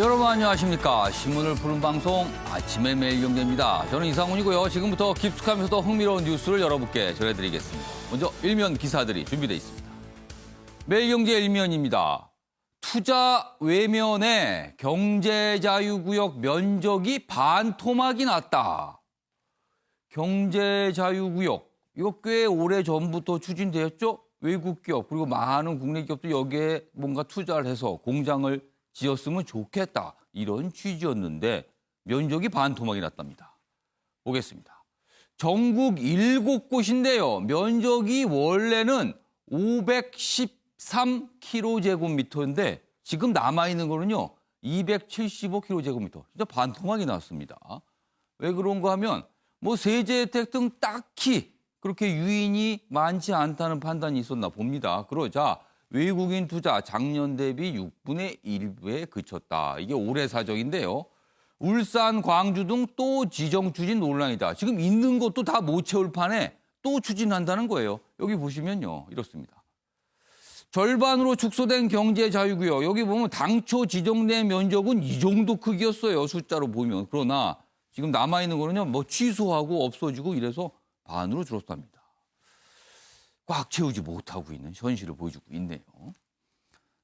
여러분 안녕하십니까. 신문을 푸는 방송 아침의 매일경제입니다. 저는 이상훈이고요. 지금부터 깊숙하면서도 흥미로운 뉴스를 여러분께 전해드리겠습니다. 먼저 일면 기사들이 준비되어 있습니다. 매일경제 일면입니다. 투자 외면에 경제자유구역 면적이 반토막이 났다. 경제자유구역, 이거 꽤 오래전부터 추진되었죠. 외국 기업 그리고 많은 국내 기업도 여기에 뭔가 투자를 해서 공장을 지었으면 좋겠다. 이런 취지였는데 면적이 반토막이 났답니다. 보겠습니다. 전국 7곳인데요. 면적이 원래는 513km제곱미터인데 지금 남아있는 거는요. 275km제곱미터. 진짜 반토막이 났습니다. 왜 그런가 하면 뭐 세제 혜택 등 딱히 그렇게 유인이 많지 않다는 판단이 있었나 봅니다. 그러자 외국인 투자 작년 대비 6분의 1에 그쳤다. 이게 올해 사정인데요. 울산, 광주 등 또 지정 추진 논란이다. 지금 있는 것도 다 못 채울 판에 또 추진한다는 거예요. 여기 보시면요. 이렇습니다. 절반으로 축소된 경제자유구역. 여기 보면 당초 지정된 면적은 이 정도 크기였어요. 숫자로 보면. 그러나 지금 남아있는 거는요. 뭐 취소하고 없어지고 이래서 반으로 줄었답니다. 꽉 채우지 못하고 있는 현실을 보여주고 있네요.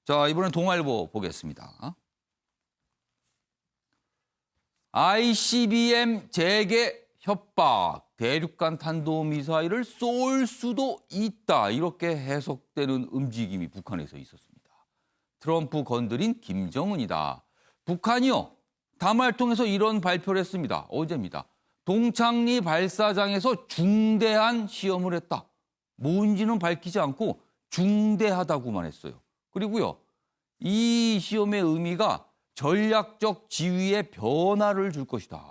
자, 이번엔 동아일보 보겠습니다. ICBM 재개 협박, 대륙간 탄도미사일을 쏠 수도 있다. 이렇게 해석되는 움직임이 북한에서 있었습니다. 트럼프 건드린 김정은이다. 북한이요. 담화를 통해서 이런 발표를 했습니다. 어제입니다. 동창리 발사장에서 중대한 시험을 했다. 뭔지는 밝히지 않고 중대하다고만 했어요. 그리고요, 이 시험의 의미가 전략적 지위의 변화를 줄 것이다.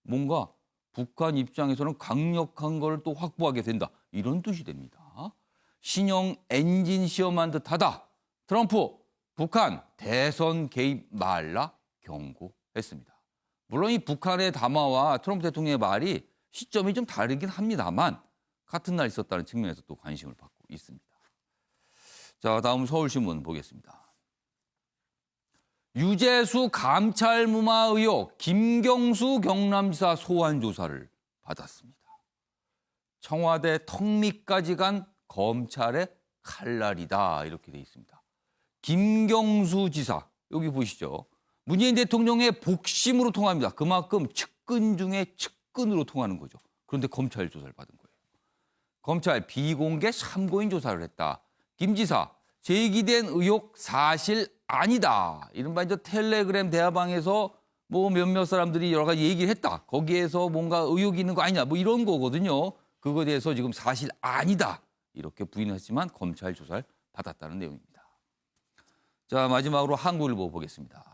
뭔가 북한 입장에서는 강력한 걸 또 확보하게 된다. 이런 뜻이 됩니다. 신형 엔진 시험한 듯하다. 트럼프, 북한 대선 개입 말라 경고했습니다. 물론 이 북한의 담화와 트럼프 대통령의 말이 시점이 좀 다르긴 합니다만 같은 날 있었다는 측면에서 또 관심을 받고 있습니다. 자, 다음 서울신문 보겠습니다. 유재수 감찰 무마 의혹, 김경수 경남지사 소환 조사를 받았습니다. 청와대 턱 밑까지 간 검찰의 칼날이다. 이렇게 돼 있습니다. 김경수 지사, 여기 보시죠. 문재인 대통령의 복심으로 통합니다. 그만큼 측근 중에 측근으로 통하는 거죠. 그런데 검찰 조사를 받은 거예요. 검찰 비공개 참고인 조사를 했다. 김 지사, 제기된 의혹 사실 아니다. 이른바 이제 텔레그램 대화방에서 뭐 몇몇 사람들이 여러 가지 얘기를 했다. 거기에서 뭔가 의혹이 있는 거 아니냐. 뭐 이런 거거든요. 그거에 대해서 지금 사실 아니다. 이렇게 부인했지만 검찰 조사를 받았다는 내용입니다. 자, 마지막으로 한국일보 보겠습니다.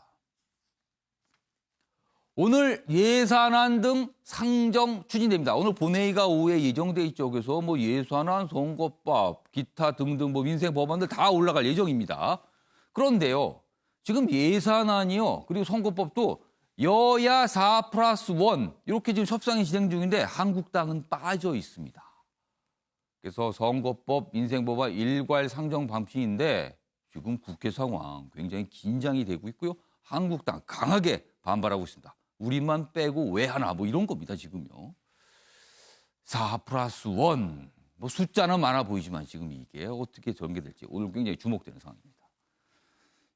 오늘 예산안 등 상정 추진됩니다. 오늘 본회의가 오후에 예정돼 있죠. 그래서 뭐 예산안, 선거법, 기타 등등 뭐 민생 법안들 다 올라갈 예정입니다. 그런데요, 지금 예산안이요, 그리고 선거법도 여야 4+1 이렇게 지금 협상이 진행 중인데 한국당은 빠져 있습니다. 그래서 선거법, 민생법안 일괄 상정 방침인데 지금 국회 상황 굉장히 긴장이 되고 있고요. 한국당 강하게 반발하고 있습니다. 우리만 빼고 왜 하나 뭐 이런 겁니다, 지금요. 4+1. 뭐 숫자는 많아 보이지만 지금 이게 어떻게 전개될지 오늘 굉장히 주목되는 상황입니다.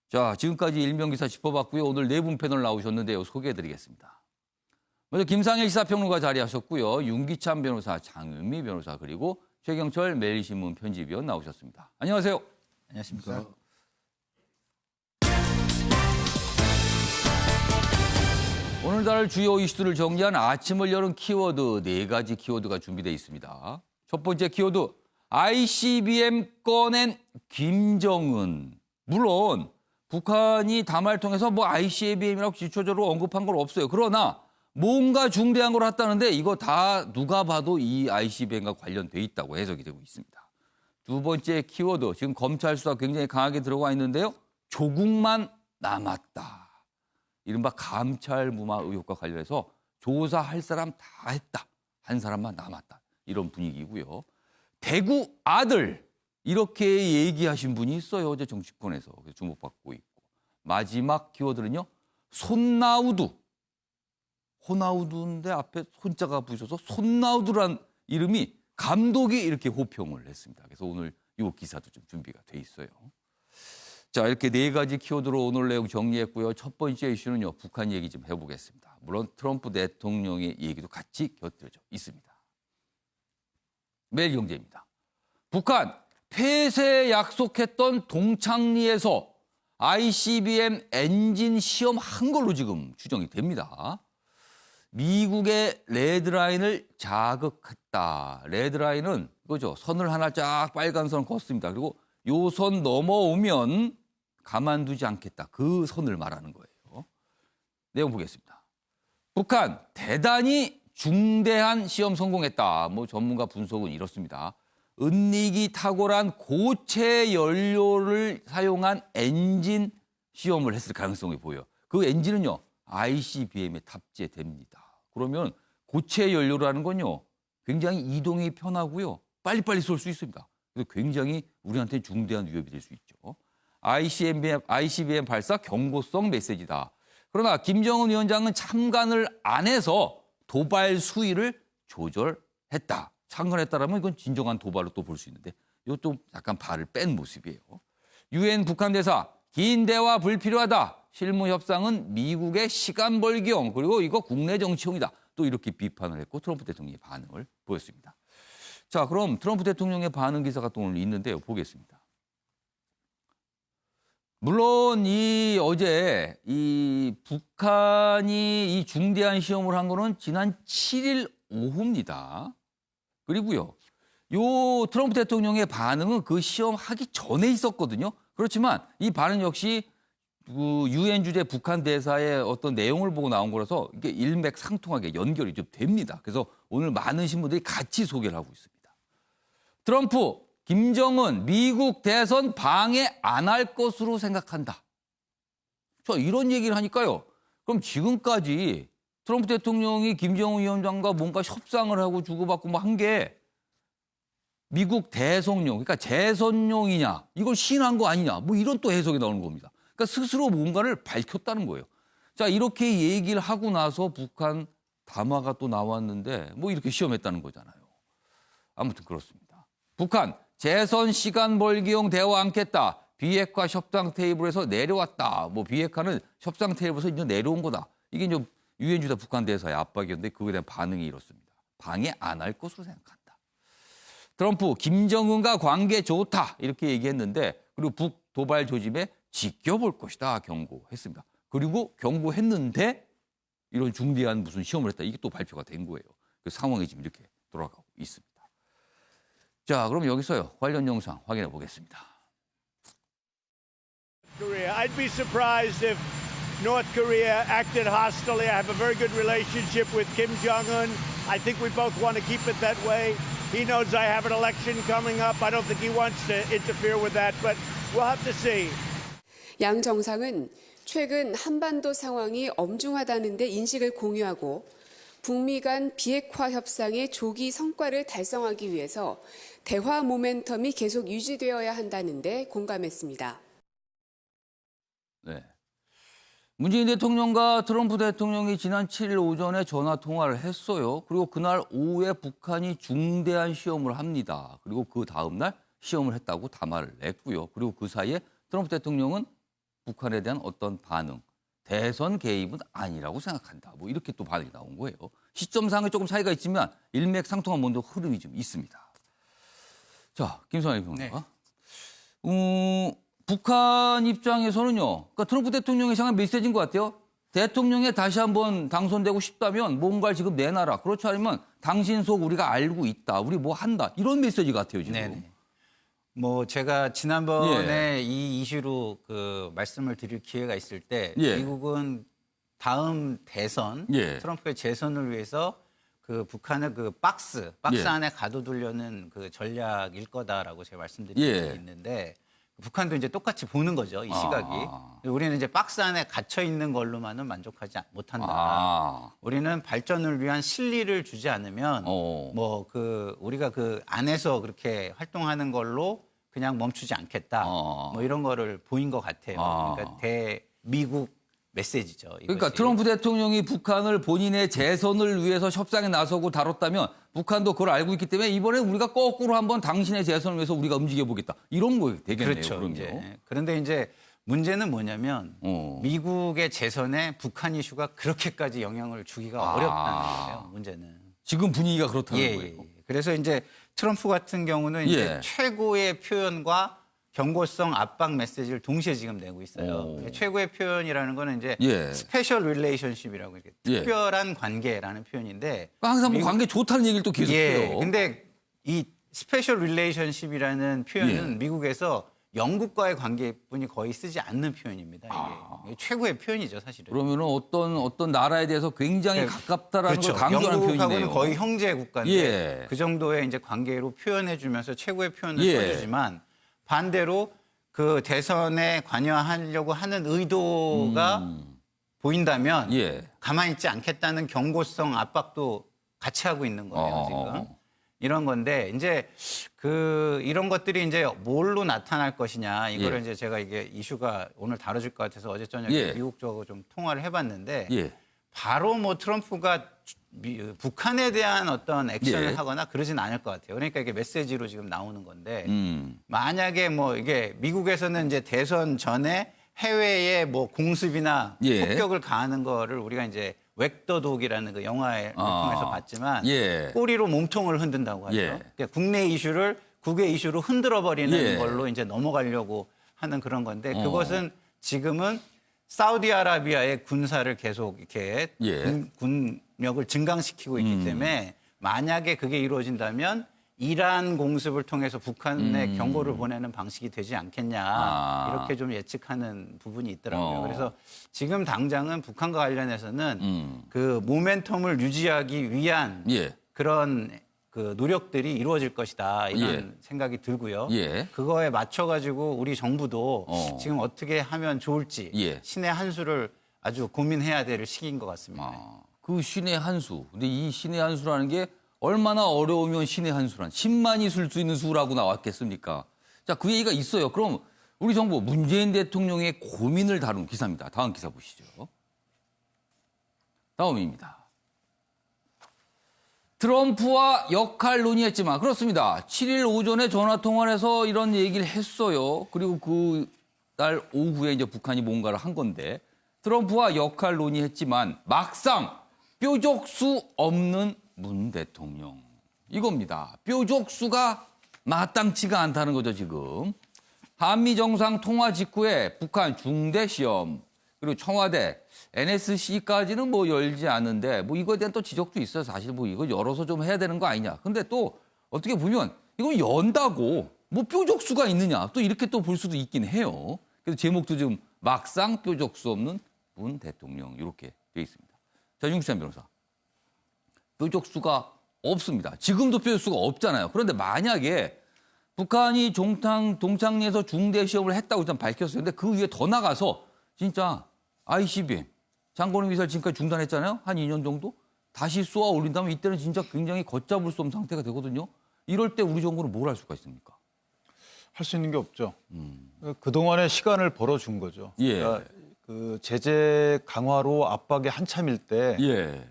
자, 지금까지 일면기사 짚어봤고요. 오늘 네 분 패널 나오셨는데요. 소개해드리겠습니다. 먼저 김상일 시사평론가 자리하셨고요. 윤기찬 변호사, 장은미 변호사, 그리고 최경철 매일신문 편집위원 나오셨습니다. 안녕하세요. 안녕하십니까. 오늘날 주요 이슈들을 정리한 아침을 여는 키워드 4가지 키워드가 준비되어 있습니다. 첫 번째 키워드, ICBM 꺼낸 김정은. 물론 북한이 담화를 통해서 뭐 ICBM이라고 지초적으로 언급한 건 없어요. 그러나 뭔가 중대한 걸 했다는데 이거 다 누가 봐도 이 ICBM과 관련돼 있다고 해석이 되고 있습니다. 두 번째 키워드, 지금 검찰 수사 굉장히 강하게 들어가 있는데요. 조국만 남았다. 이른바 감찰 무마 의혹과 관련해서 조사할 사람 다 했다. 한 사람만 남았다. 이런 분위기고요. 대구 아들 이렇게 얘기하신 분이 있어요. 어제 정치권에서 주목받고 있고. 마지막 키워드는요. 손나우두. 호나우두인데 앞에 손자가 붙여서 손나우두란 이름이 감독이 이렇게 호평을 했습니다. 그래서 오늘 이 기사도 좀 준비가 돼 있어요. 자, 이렇게 네 가지 키워드로 오늘 내용 정리했고요. 첫 번째 이슈는요. 북한 얘기 좀 해보겠습니다. 물론 트럼프 대통령의 얘기도 같이 곁들여져 있습니다. 매일경제입니다. 북한 폐쇄 약속했던 동창리에서 ICBM 엔진 시험한 걸로 지금 추정이 됩니다. 미국의 레드라인을 자극했다. 레드라인은 이거죠. 선을 하나 쫙 빨간 선을 걷습니다. 그리고 요 선 넘어오면 가만두지 않겠다. 그 선을 말하는 거예요. 내용 보겠습니다. 북한 대단히 중대한 시험 성공했다. 뭐 전문가 분석은 이렇습니다. 은닉이 탁월한 고체 연료를 사용한 엔진 시험을 했을 가능성이 보여요. 그 엔진은요. ICBM에 탑재됩니다. 그러면 고체 연료라는 건요. 굉장히 이동이 편하고요. 빨리빨리 쏠 수 있습니다. 그래서 굉장히 우리한테 중대한 위협이 될 수 있죠. ICBM 발사 경고성 메시지다. 그러나 김정은 위원장은 참관을 안 해서 도발 수위를 조절했다. 참관했다라면 이건 진정한 도발로 또 볼 수 있는데 이것도 약간 발을 뺀 모습이에요. 유엔 북한 대사 긴 대화 불필요하다. 실무 협상은 미국의 시간 벌기용 그리고 이거 국내 정치용이다. 또 이렇게 비판을 했고 트럼프 대통령의 반응을 보였습니다. 자, 그럼 트럼프 대통령의 반응 기사가 또 오늘 있는데요. 보겠습니다. 물론 어제 이 북한이 이 중대한 시험을 한 거는 지난 7일 오후입니다. 그리고요. 요 트럼프 대통령의 반응은 그 시험 하기 전에 있었거든요. 그렇지만 이 반응 역시 그 유엔 주재 북한 대사의 어떤 내용을 보고 나온 거라서 이게 일맥상통하게 연결이 좀 됩니다. 그래서 오늘 많은 신문들이 같이 소개를 하고 있습니다. 트럼프, 김정은, 미국 대선 방해 안 할 것으로 생각한다. 자, 이런 얘기를 하니까요. 그럼 지금까지 트럼프 대통령이 김정은 위원장과 뭔가 협상을 하고 주고받고 뭐 한 게 미국 대성용, 그러니까 재선용이냐, 이걸 시인한 거 아니냐, 뭐 이런 또 해석이 나오는 겁니다. 그러니까 스스로 뭔가를 밝혔다는 거예요. 자, 이렇게 얘기를 하고 나서 북한 담화가 또 나왔는데 뭐 이렇게 시험했다는 거잖아요. 아무튼 그렇습니다. 북한 재선 시간 벌기용 대화 않겠다. 비핵화 협상 테이블에서 내려왔다. 뭐 비핵화는 협상 테이블에서 이제 내려온 거다. 이게 이제 유엔 주재 북한 대사의 압박이었는데 그거에 대한 반응이 이렇습니다. 방해 안 할 것으로 생각한다. 트럼프 김정은과 관계 좋다 이렇게 얘기했는데 그리고 북 도발 조짐에 지켜볼 것이다 경고했습니다. 그리고 경고했는데 이런 중대한 무슨 시험을 했다. 이게 또 발표가 된 거예요. 그 상황이 지금 이렇게 돌아가고 있습니다. 자, 그럼 여기서요. 관련 영상 확인해 보겠습니다. Korea. I'd be surprised if North Korea acted hostilely. I have a very good relationship with Kim Jong-un. I think we both want to keep it that way. He knows I have an election coming up. I don't think he wants to interfere with that, but we'll have to see. 양 정상은 최근 한반도 상황이 엄중하다는 데 인식을 공유하고 북미 간 비핵화 협상의 조기 성과를 달성하기 위해서 대화 모멘텀이 계속 유지되어야 한다는 데 공감했습니다. 네. 문재인 대통령과 트럼프 대통령이 지난 7일 오전에 전화 통화를 했어요. 그리고 그날 오후에 북한이 중대한 시험을 합니다. 그리고 그 다음 날 시험을 했다고 담화를 냈고요. 그리고 그 사이에 트럼프 대통령은 북한에 대한 어떤 반응, 대선 개입은 아니라고 생각한다. 뭐 이렇게 또 반응이 나온 거예요. 시점상에 조금 차이가 있지만 일맥상통한 먼저 흐름이 좀 있습니다. 자, 김선희 평론가. 네. 북한 입장에서는요. 그러니까 트럼프 대통령이 향한 메시지인 것 같아요. 대통령에 다시 한번 당선되고 싶다면 뭔가를 지금 내놔라. 그렇지 않으면 당신 속 우리가 알고 있다. 우리 뭐 한다. 이런 메시지 같아요, 지금. 네네. 뭐 제가 지난번에 이 이슈로 그 말씀을 드릴 기회가 있을 때 미국은 다음 대선 트럼프의 재선을 위해서 그 북한을 그 박스 안에 가둬두려는 그 전략일 거다라고 제가 말씀드린 적이 있는데 북한도 이제 똑같이 보는 거죠, 이 시각이. 우리는 이제 박스 안에 갇혀 있는 걸로만은 만족하지 못한다. 우리는 발전을 위한 실리를 주지 않으면 뭐 그 우리가 그 안에서 그렇게 활동하는 걸로 그냥 멈추지 않겠다. 뭐 이런 거를 보인 것 같아요. 그러니까 미국 메시지죠. 그러니까 이것이. 트럼프 대통령이 북한을 본인의 재선을 위해서 협상에 나서고 다뤘다면 북한도 그걸 알고 있기 때문에 이번에 우리가 거꾸로 한번 당신의 재선을 위해서 우리가 움직여 보겠다. 이런 거 되겠네요. 그렇죠. 그럼요. 이제. 그런데 이제 문제는 뭐냐면 미국의 재선에 북한 이슈가 그렇게까지 영향을 주기가 어렵다는 거예요. 문제는. 지금 분위기가 그렇다는 거예요. 그래서 이제 트럼프 같은 경우는 이제 최고의 표현과 경고성 압박 메시지를 동시에 지금 내고 있어요. 최고의 표현이라는 거는 이제 스페셜 릴레이션십이라고 이렇게 특별한 관계라는 표현인데 항상 뭐 관계 좋다는 얘기를 또 계속해요. 근데 이 스페셜 릴레이션십이라는 표현은 미국에서 영국과의 관계뿐이 거의 쓰지 않는 표현입니다. 이게 최고의 표현이죠, 사실은. 그러면은 어떤 나라에 대해서 굉장히 가깝다라는 그렇죠. 걸 강조하는 영국하고는 표현이네요. 거의 형제 국가인데 그 정도의 이제 관계로 표현해주면서 최고의 표현을 써주지만 반대로 그 대선에 관여하려고 하는 의도가 보인다면 가만히 있지 않겠다는 경고성 압박도 같이 하고 있는 거예요, 지금. 이런 건데 이제 이런 것들이 이제 뭘로 나타날 것이냐 이거를 이제 제가 이게 이슈가 오늘 다뤄질 것 같아서 어제 저녁에 미국 쪽하고 좀 통화를 해봤는데 바로 뭐 트럼프가 북한에 대한 어떤 액션을 하거나 그러진 않을 것 같아요. 그러니까 이게 메시지로 지금 나오는 건데 만약에 뭐 이게 미국에서는 이제 대선 전에 해외에 뭐 공습이나 폭격을 가하는 거를 우리가 이제 웩더독이라는 그 영화를 통해서 봤지만 꼬리로 몸통을 흔든다고 하죠. 그러니까 국내 이슈를 국외 이슈로 흔들어 버리는 걸로 이제 넘어가려고 하는 그런 건데 그것은 지금은 사우디아라비아의 군사를 계속 이렇게 군력을 증강시키고 있기 때문에 만약에 그게 이루어진다면 이란 공습을 통해서 북한에 경고를 보내는 방식이 되지 않겠냐 이렇게 좀 예측하는 부분이 있더라고요. 그래서 지금 당장은 북한과 관련해서는 그 모멘텀을 유지하기 위한 그런 그 노력들이 이루어질 것이다 이런 생각이 들고요. 그거에 맞춰가지고 우리 정부도 지금 어떻게 하면 좋을지 신의 한 수를 아주 고민해야 될 시기인 것 같습니다. 그 신의 한 수. 근데 이 신의 한 수라는 게 얼마나 어려우면 신의 한 수란 10만이 쓸 수 있는 수라고 나왔겠습니까? 자, 그 얘기가 있어요. 그럼 우리 정부 문재인 대통령의 고민을 다룬 기사입니다. 다음 기사 보시죠. 다음입니다. 트럼프와 역할 논의했지만 그렇습니다. 7일 오전에 전화 통화를 해서 이런 얘기를 했어요. 그리고 그날 오후에 이제 북한이 뭔가를 한 건데 트럼프와 역할 논의했지만 막상 뾰족수 없는 문 대통령. 이겁니다. 뾰족수가 마땅치가 않다는 거죠, 지금. 한미 정상 통화 직후에 북한 중대 시험 그리고 청와대 NSC까지는 뭐 열지 않는데 뭐 이거에 대한 또 지적도 있어요. 사실 뭐 이거 열어서 좀 해야 되는 거 아니냐. 근데 또 어떻게 보면 이거 연다고 뭐 뾰족수가 있느냐. 또 이렇게 또 볼 수도 있긴 해요. 그래서 제목도 좀 막상 뾰족수 없는 문 대통령 이렇게 돼 있습니다. 자, 윤기찬 변호사. 뾰족수가 없습니다. 지금도 뾰족수가 없잖아요. 그런데 만약에 북한이 동창리에서 중대 시험을 했다고 일단 밝혔어요. 근데 그 위에 더 나가서 진짜 ICBM 장거리 미사일 지금까지 중단했잖아요. 한 2년 정도? 다시 쏘아 올린다면 이때는 진짜 굉장히 걷잡을 수 없는 상태가 되거든요. 이럴 때 우리 정부는 뭘 할 수가 있습니까? 할 수 있는 게 없죠. 그동안의 시간을 벌어준 거죠. 그러니까 그 제재 강화로 압박이 한참일 때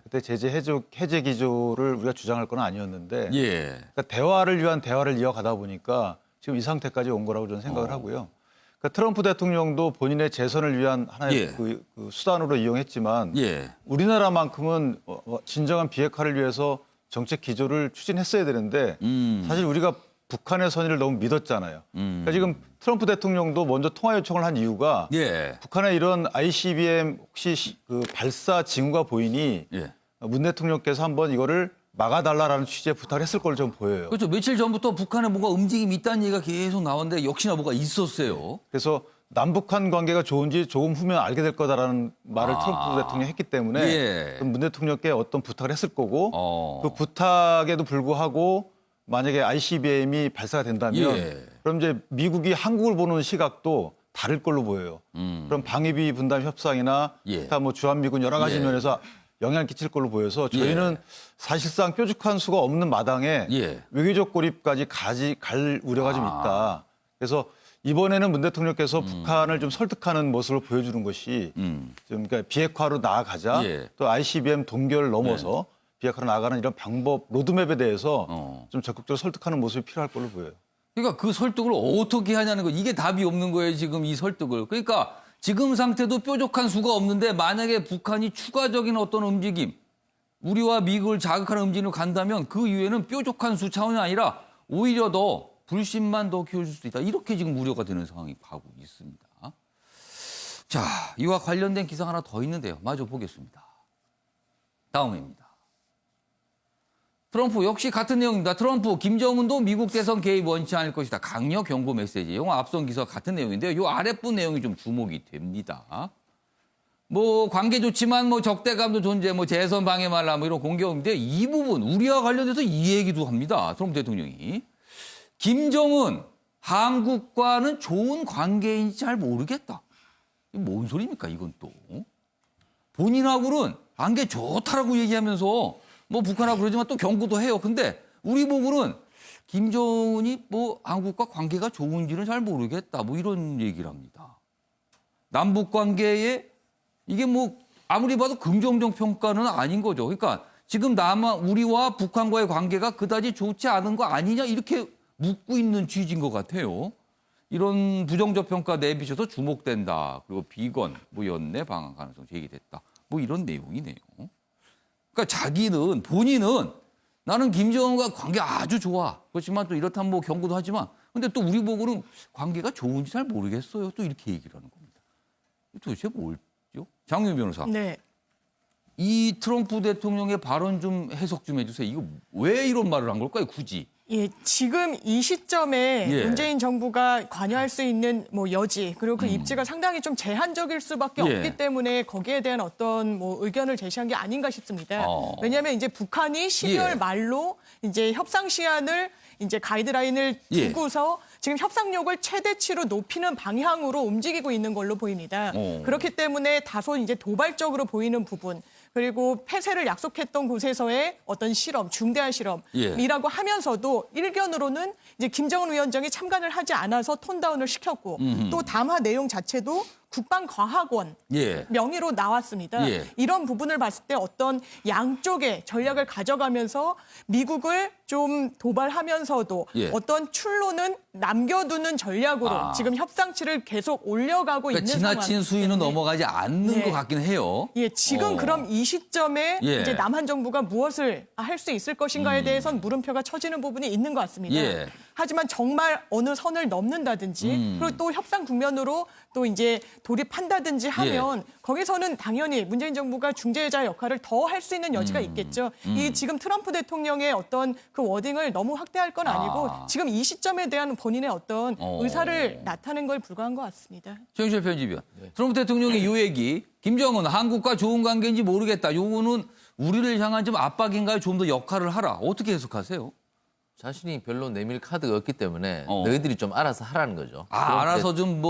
그때 제재 해제 기조를 우리가 주장할 건 아니었는데 그러니까 대화를 위한 대화를 이어가다 보니까 지금 이 상태까지 온 거라고 저는 생각을 하고요. 그러니까 트럼프 대통령도 본인의 재선을 위한 하나의 그 수단으로 이용했지만 우리나라만큼은 진정한 비핵화를 위해서 정책 기조를 추진했어야 되는데 사실 우리가 북한의 선의를 너무 믿었잖아요. 그러니까 지금 트럼프 대통령도 먼저 통화 요청을 한 이유가 북한의 이런 ICBM 혹시 그 발사 징후가 보이니 문 대통령께서 한번 이거를 막아달라라는 취지의 부탁을 했을 걸로 좀 보여요. 그렇죠. 며칠 전부터 북한에 뭔가 움직임이 있다는 얘기가 계속 나오는데 역시나 뭐가 있었어요. 그래서 남북한 관계가 좋은지 조금 후면 알게 될 거다라는 말을 트럼프 대통령이 했기 때문에 문 대통령께 어떤 부탁을 했을 거고 그 부탁에도 불구하고 만약에 ICBM이 발사가 된다면 그럼 이제 미국이 한국을 보는 시각도 다를 걸로 보여요. 그럼 방위비 분담 협상이나 기타 뭐 주한미군 여러 가지 면에서 영향을 끼칠 걸로 보여서 저희는 사실상 뾰족한 수가 없는 마당에 외교적 고립까지 갈 우려가 좀 있다. 그래서 이번에는 문 대통령께서 북한을 좀 설득하는 모습을 보여주는 것이 좀 그러니까 비핵화로 나아가자 또 ICBM 동결을 넘어서 비핵화로 나아가는 이런 방법 로드맵에 대해서 좀 적극적으로 설득하는 모습이 필요할 걸로 보여요. 그러니까 그 설득을 어떻게 하냐는 거 이게 답이 없는 거예요. 지금 이 설득을. 그러니까 지금 상태도 뾰족한 수가 없는데 만약에 북한이 추가적인 어떤 움직임 우리와 미국을 자극하는 움직임으로 간다면 그 이후에는 뾰족한 수 차원이 아니라 오히려 더 불신만 더 키워줄 수도 있다. 이렇게 지금 우려가 되는 상황이 가고 있습니다. 자, 이와 관련된 기사 하나 더 있는데요. 마저 보겠습니다. 다음입니다. 트럼프 역시 같은 내용입니다. 트럼프, 김정은도 미국 대선 개입 원치 않을 것이다. 강력 경고 메시지. 영화 앞선 기사 같은 내용인데요. 이 아랫부 내용이 좀 주목이 됩니다. 뭐 관계 좋지만 뭐 적대감도 존재, 뭐 재선 방해 말라 뭐 이런 공격인데 이 부분 우리와 관련돼서 이 얘기도 합니다. 트럼프 대통령이. 김정은 한국과는 좋은 관계인지 잘 모르겠다. 이게 뭔 소리입니까 이건 또. 본인하고는 관계 좋다라고 얘기하면서 뭐 북한하고 그러지만 또 경고도 해요. 근데 우리 보고는 김정은이 뭐 한국과 관계가 좋은지는 잘 모르겠다. 뭐 이런 얘기를 합니다. 남북 관계에 이게 뭐 아무리 봐도 긍정적 평가는 아닌 거죠. 그러니까 지금 우리와 북한과의 관계가 그다지 좋지 않은 거 아니냐 이렇게 묻고 있는 취지인 것 같아요. 이런 부정적 평가 내비쳐서 주목된다. 그리고 비건, 뭐 연내 방한 가능성 제기됐다. 뭐 이런 내용이네요. 그러니까 본인은 나는 김정은과 관계 아주 좋아. 그렇지만 또 이렇다면 뭐 경고도 하지만 근데 또 우리 보고는 관계가 좋은지 잘 모르겠어요. 또 이렇게 얘기를 하는 겁니다. 도대체 뭘죠? 장윤 변호사. 네. 이 트럼프 대통령의 발언 좀 해석 좀 해주세요. 이거 왜 이런 말을 한 걸까요, 굳이? 예, 지금 이 시점에 문재인 정부가 관여할 수 있는 뭐 여지 그리고 그 입지가 상당히 좀 제한적일 수밖에 없기 때문에 거기에 대한 어떤 뭐 의견을 제시한 게 아닌가 싶습니다. 왜냐하면 이제 북한이 12월 말로 이제 협상 시한을 이제 가이드라인을 두고서 지금 협상력을 최대치로 높이는 방향으로 움직이고 있는 걸로 보입니다. 그렇기 때문에 다소 이제 도발적으로 보이는 부분. 그리고 폐쇄를 약속했던 곳에서의 어떤 실험, 중대한 실험이라고 하면서도 일견으로는 이제 김정은 위원장이 참관을 하지 않아서 톤다운을 시켰고 또 담화 내용 자체도 국방과학원 명의로 나왔습니다. 이런 부분을 봤을 때 어떤 양쪽의 전략을 가져가면서 미국을 좀 도발하면서도 어떤 출로는 남겨두는 전략으로 지금 협상치를 계속 올려가고 그러니까 있는 상황. 지나친 수위는 넘어가지 않는 것 같긴 해요. 예, 지금 그럼 이 시점에 이제 남한 정부가 무엇을 할 수 있을 것인가에 대해선 물음표가 쳐지는 부분이 있는 것 같습니다. 하지만 정말 어느 선을 넘는다든지 그리고 또 협상 국면으로 또 이제 돌입한다든지 하면 거기서는 당연히 문재인 정부가 중재자 역할을 더 할 수 있는 여지가 있겠죠. 이 지금 트럼프 대통령의 어떤 그 워딩을 너무 확대할 건 아니고 지금 이 시점에 대한 본인의 어떤 의사를 나타낸 거에 불과한 것 같습니다. 최영실 편집위원. 트럼프 대통령의 이 얘기, 김정은 한국과 좋은 관계인지 모르겠다. 요거는 우리를 향한 좀 압박인가요? 좀 더 역할을 하라. 어떻게 해석하세요? 자신이 별로 내밀 카드가 없기 때문에 너희들이 좀 알아서 하라는 거죠. 알아서 좀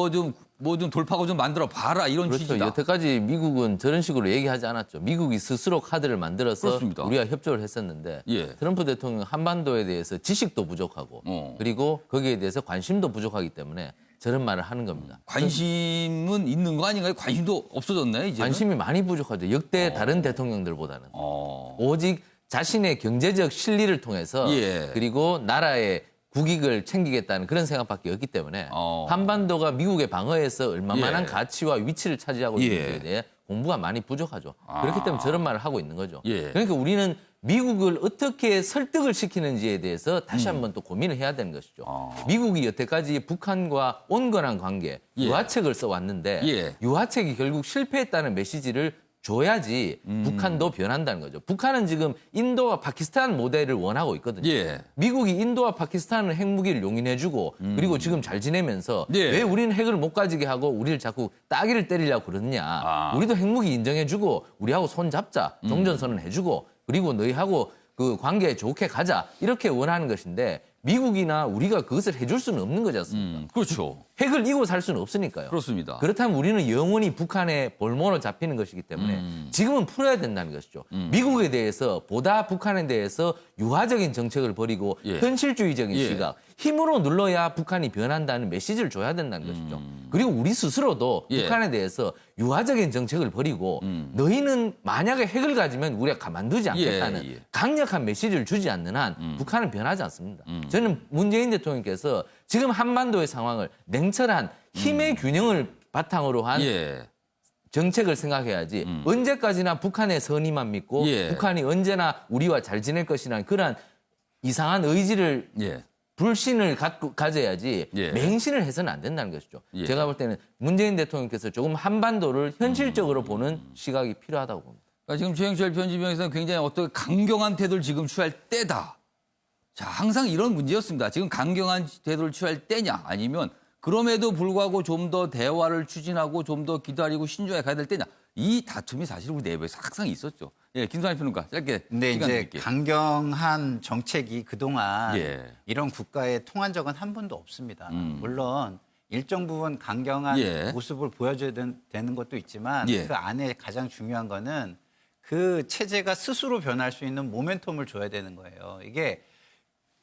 돌파구 좀 만들어 봐라 이런 그렇죠. 취지다. 여태까지 미국은 저런 식으로 얘기하지 않았죠. 미국이 스스로 카드를 만들어서 그렇습니다. 우리가 협조를 했었는데 트럼프 대통령 한반도에 대해서 지식도 부족하고 그리고 거기에 대해서 관심도 부족하기 때문에 저런 말을 하는 겁니다. 관심은 있는 거 아닌가요? 관심도 없어졌나요, 이제? 관심이 많이 부족하죠. 역대 다른 대통령들보다는. 오직 자신의 경제적 실리를 통해서 그리고 나라의 국익을 챙기겠다는 그런 생각밖에 없기 때문에 한반도가 미국의 방어에서 얼마만한 가치와 위치를 차지하고 있는지에 대해 공부가 많이 부족하죠. 그렇기 때문에 저런 말을 하고 있는 거죠. 그러니까 우리는 미국을 어떻게 설득을 시키는지에 대해서 다시 한번 또 고민을 해야 되는 것이죠. 미국이 여태까지 북한과 온건한 관계, 유화책을 써왔는데 유화책이 결국 실패했다는 메시지를 줘야지 북한도 변한다는 거죠. 북한은 지금 인도와 파키스탄 모델을 원하고 있거든요. 미국이 인도와 파키스탄은 핵무기를 용인해주고 그리고 지금 잘 지내면서 왜 우리는 핵을 못 가지게 하고 우리를 자꾸 따귀를 때리려고 그러느냐. 우리도 핵무기 인정해주고 우리하고 손 잡자. 종전선언 해주고 그리고 너희하고 그 관계 좋게 가자. 이렇게 원하는 것인데 미국이나 우리가 그것을 해줄 수는 없는 거지 않습니까? 그렇죠. 핵을 이고 살 수는 없으니까요. 그렇습니다. 그렇다면 우리는 영원히 북한의 볼모로 잡히는 것이기 때문에 지금은 풀어야 된다는 것이죠. 미국에 대해서 보다 북한에 대해서 유화적인 정책을 벌이고 현실주의적인 시각, 힘으로 눌러야 북한이 변한다는 메시지를 줘야 된다는 것이죠. 그리고 우리 스스로도 북한에 대해서 유화적인 정책을 벌이고 너희는 만약에 핵을 가지면 우리가 가만두지 않겠다는 강력한 메시지를 주지 않는 한 북한은 변하지 않습니다. 저는 문재인 대통령께서 지금 한반도의 상황을 냉철한 힘의 균형을 바탕으로 한 정책을 생각해야지 언제까지나 북한의 선의만 믿고 북한이 언제나 우리와 잘 지낼 것이라는 그런 이상한 의지를 불신을 가져야지 맹신을 해서는 안 된다는 것이죠. 제가 볼 때는 문재인 대통령께서 조금 한반도를 현실적으로 보는 시각이 필요하다고 봅니다. 그러니까 지금 최영철 편집위원에서는 굉장히 어떤 강경한 태도를 지금 취할 때다. 자, 항상 이런 문제였습니다. 지금 강경한 태도를 취할 때냐 아니면 그럼에도 불구하고 좀 더 대화를 추진하고 좀 더 기다리고 신중하게 가야 될 때냐. 이 다툼이 사실 우리 내부에서 항상 있었죠. 예, 김선환 평론가 짧게 근데 시간 이제 드릴게요. 강경한 정책이 그동안 이런 국가에 통한 적은 한 번도 없습니다. 물론 일정 부분 강경한 모습을 보여줘야 되는 것도 있지만 그 안에 가장 중요한 거는 그 체제가 스스로 변할 수 있는 모멘텀을 줘야 되는 거예요. 이게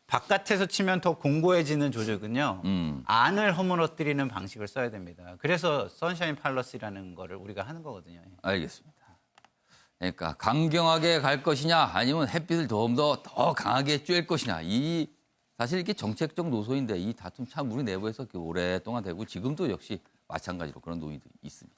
바깥에서 치면 더 공고해지는 조직은요. 안을 허물어뜨리는 방식을 써야 됩니다. 그래서 선샤인 팔러스라는 거를 우리가 하는 거거든요. 알겠습니다. 그러니까 강경하게 갈 것이냐 아니면 햇빛을 더 강하게 쬐일 것이냐. 이 사실 이게 정책적 노소인데 이 다툼 참 우리 내부에서 오랫동안 되고 지금도 역시 마찬가지로 그런 논의도 있습니다.